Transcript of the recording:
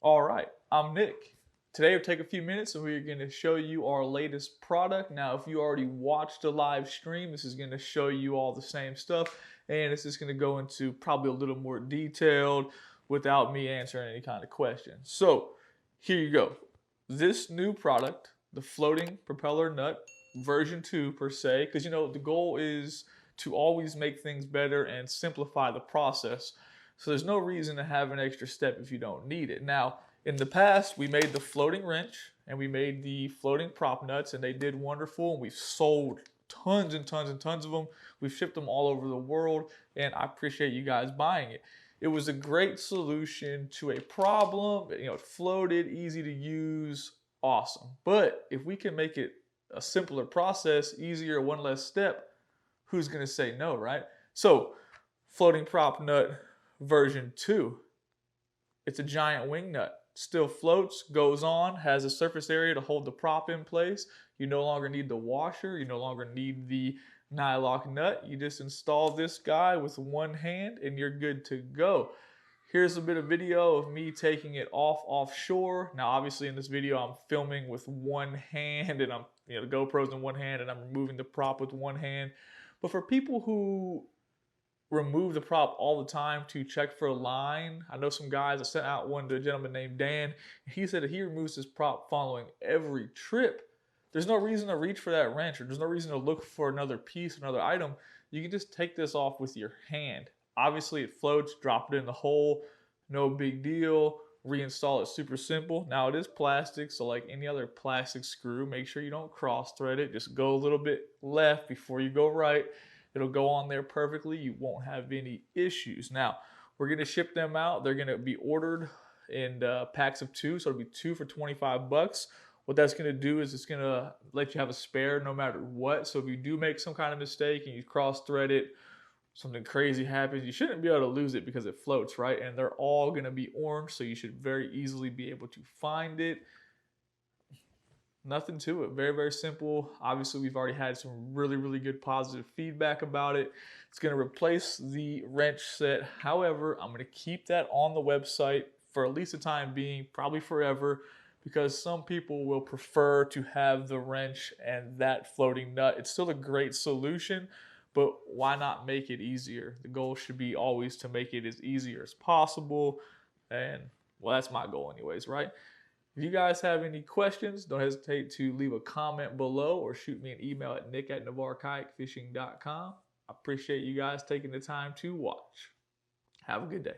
All right, I'm Nick. Today we'll take a few minutes and we're going to show you our latest product. Now, if you already watched the live stream, this is going to show you all the same stuff, and this is going to go into probably a little more detailed without me answering any kind of questions. So, here you go. This new product, the Floating Propeller Nut version 2 per se, because the goal is to always make things better and simplify the process. So there's no reason to have an extra step if you don't need it. Now, in the past, we made the floating wrench and we made the floating prop nuts, and they did wonderful. And we've sold tons and tons and tons of them. We've shipped them all over the world, and I appreciate you guys buying it. It was a great solution to a problem. It floated, easy to use, awesome. But if we can make it a simpler process, easier, one less step, who's going to say no, right? So, floating prop nut version 2. It's a giant wing nut. Still floats, goes on, has a surface area to hold the prop in place. You no longer need the washer. You no longer need the nylock nut. You just install this guy with one hand and you're good to go. Here's a bit of video of me taking it offshore. Now, obviously in this video, I'm filming with one hand and the GoPro's in one hand and I'm removing the prop with one hand. But for people who remove the prop all the time to check for a line. I know some guys, I sent out one to a gentleman named Dan. He said that he removes his prop following every trip. There's no reason to reach for that wrench, or there's no reason to look for another piece, another item. You can just take this off with your hand. Obviously it floats, drop it in the hole, no big deal. Reinstall it super simple. Now it is plastic, so like any other plastic screw, make sure you don't cross thread it. Just go a little bit left before you go right. It'll go on there perfectly. You won't have any issues. Now, we're going to ship them out. They're going to be ordered in packs of 2, so it'll be 2 for 25 bucks. What that's going to do is it's going to let you have a spare no matter what. So if you do make some kind of mistake and you cross thread it, something crazy happens, you shouldn't be able to lose it because it floats, right? And they're all going to be orange, so you should very easily be able to find it. Nothing to it. Very, very simple. Obviously, we've already had some really, really good positive feedback about it. It's going to replace the wrench set. However, I'm going to keep that on the website for at least the time being, probably forever, because some people will prefer to have the wrench and that floating nut. It's still a great solution, but why not make it easier? The goal should be always to make it as easier as possible. And, well, that's my goal anyways, right? If you guys have any questions, don't hesitate to leave a comment below or shoot me an email at nick@navarrekayakfishing.com. I appreciate you guys taking the time to watch. Have a good day.